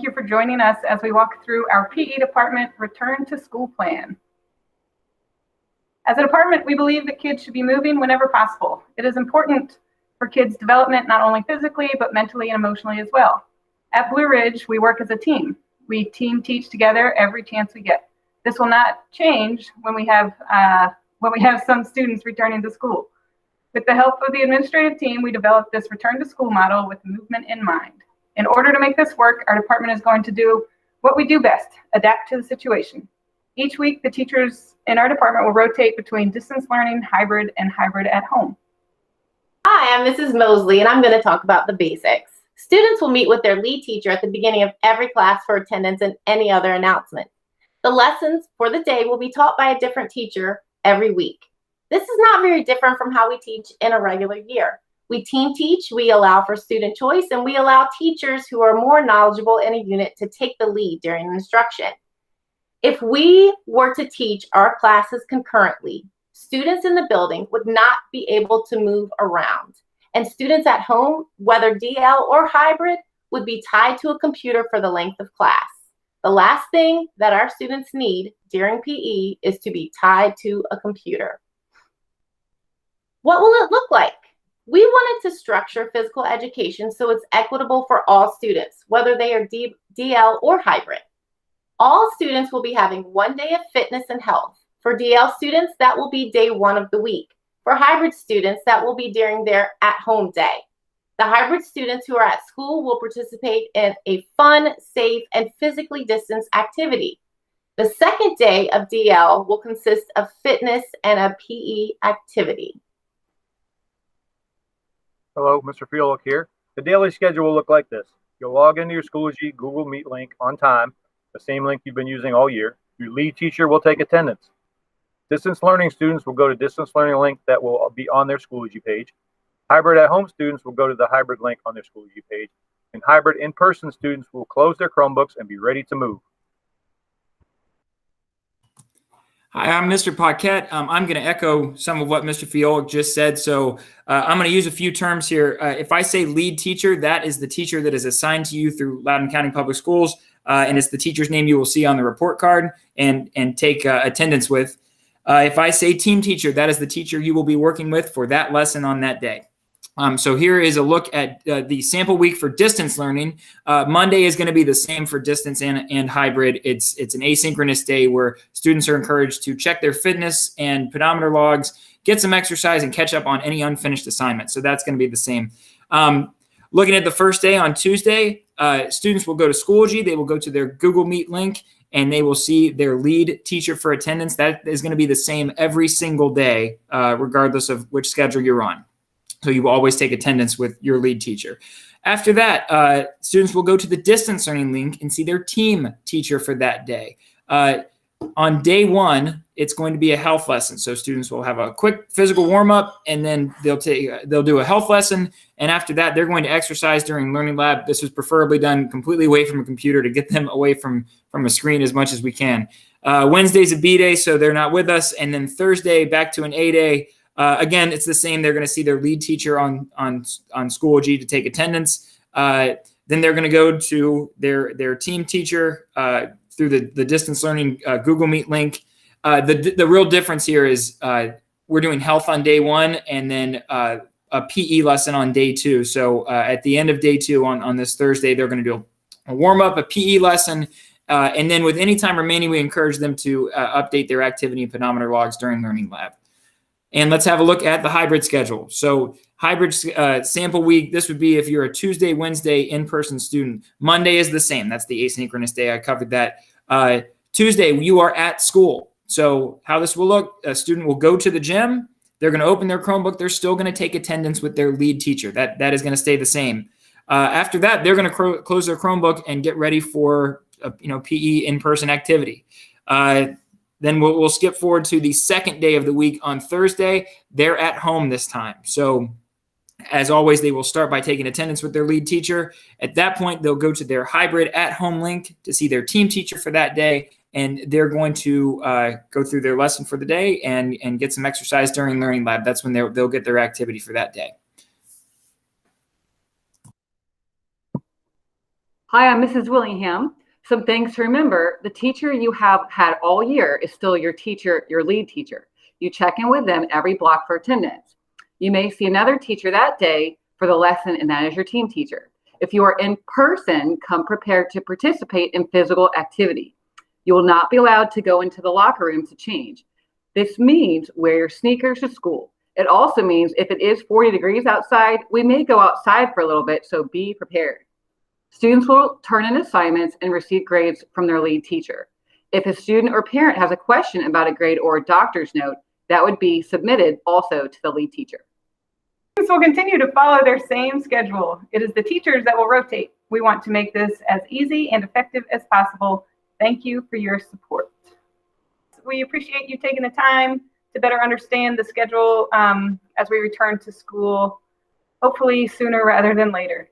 you for joining us as we walk through our PE department return to school plan. As a department, we believe that kids should be moving whenever possible. It is important for kids' development, not only physically, but mentally and emotionally as well. At Blue Ridge, we work as a team. We team teach together every chance we get. This will not change when we have some students returning to school. With the help of the administrative team, we developed this return to school model with movement in mind. In order to make this work, our department is going to do what we do best, adapt to the situation. Each week, the teachers in our department will rotate between distance learning, hybrid, and hybrid at home. Hi, I'm Mrs. Mosley, and I'm going to talk about the basics. Students will meet with their lead teacher at the beginning of every class for attendance and any other announcement. The lessons for the day will be taught by a different teacher every week. This is not very different from how we teach in a regular year. We team teach, we allow for student choice, and we allow teachers who are more knowledgeable in a unit to take the lead during instruction. If we were to teach our classes concurrently, students in the building would not be able to move around. And students at home, whether DL or hybrid, would be tied to a computer for the length of class. The last thing that our students need during PE is to be tied to a computer. What will it look like? We wanted to structure physical education so it's equitable for all students, whether they are DL or hybrid. All students will be having 1 day of fitness and health. For DL students, that will be day 1 of the week. For hybrid students, that will be during their at-home day. The hybrid students who are at school will participate in a fun, safe, and physically distanced activity. The second day of DL will consist of fitness and a PE activity. Hello, Mr. Fiolek here. The daily schedule will look like this. You'll log into your Schoology Google Meet link on time, the same link you've been using all year. Your lead teacher will take attendance. Distance learning students will go to distance learning link that will be on their Schoology page. Hybrid at home students will go to the hybrid link on their Schoology page. And hybrid in-person students will close their Chromebooks and be ready to move. Hi, I'm Mr. Paquette. I'm going to echo some of what Mr. Fiolek just said. So I'm going to use a few terms here. If I say lead teacher, that is the teacher that is assigned to you through Loudoun County Public Schools. And it's the teacher's name you will see on the report card and take attendance with. If I say team teacher, that is the teacher you will be working with for that lesson on that day. So here is a look at the sample week for distance learning. Monday is going to be the same for distance and hybrid. It's an asynchronous day where students are encouraged to check their fitness and pedometer logs, get some exercise, and catch up on any unfinished assignments. So that's going to be the same. Looking at the first day on Tuesday, students will go to Schoology. They will go to their Google Meet link, and they will see their lead teacher for attendance. That is going to be the same every single day, regardless of which schedule you're on. So you will always take attendance with your lead teacher. After that, students will go to the distance learning link and see their team teacher for that day. On day 1, it's going to be a health lesson. So students will have a quick physical warm-up, and then they'll do a health lesson. And after that, they're going to exercise during Learning Lab. This is preferably done completely away from a computer to get them away from a screen as much as we can. Wednesday's a B day, so they're not with us. And then Thursday, back to an A day. Again, it's the same. They're going to see their lead teacher on Schoology to take attendance. Then they're going to go to their team teacher through the distance learning Google Meet link. The real difference here is we're doing health on day 1 and then a PE lesson on day 2. So at the end of day 2 on this Thursday, they're going to do a warm up, a PE lesson. And then with any time remaining, we encourage them to update their activity and pedometer logs during Learning Lab. And let's have a look at the hybrid schedule. So hybrid sample week, this would be if you're a Tuesday, Wednesday in-person student. Monday is the same. That's the asynchronous day. I covered that. Tuesday, you are at school. So how this will look, a student will go to the gym. They're going to open their Chromebook. They're still going to take attendance with their lead teacher. That is going to stay the same. After that, they're going to close their Chromebook and get ready for PE in-person activity. Then we'll skip forward to the second day of the week on Thursday. They're at home this time. So as always, they will start by taking attendance with their lead teacher. At that point, they'll go to their hybrid at-home link to see their team teacher for that day, and they're going to go through their lesson for the day and get some exercise during Learning Lab. That's when they'll get their activity for that day. Hi, I'm Mrs. Willingham. Some things to remember: the teacher you have had all year is still your teacher, your lead teacher. You check in with them every block for attendance. You may see another teacher that day for the lesson, and that is your team teacher. If you are in person, come prepared to participate in physical activity. You will not be allowed to go into the locker room to change. This means wear your sneakers to school. It also means if it is 40 degrees outside, we may go outside for a little bit, so be prepared. Students will turn in assignments and receive grades from their lead teacher. If a student or parent has a question about a grade or a doctor's note, that would be submitted also to the lead teacher. Students will continue to follow their same schedule. It is the teachers that will rotate. We want to make this as easy and effective as possible. Thank you for your support. We appreciate you taking the time to better understand the schedule as we return to school, hopefully sooner rather than later.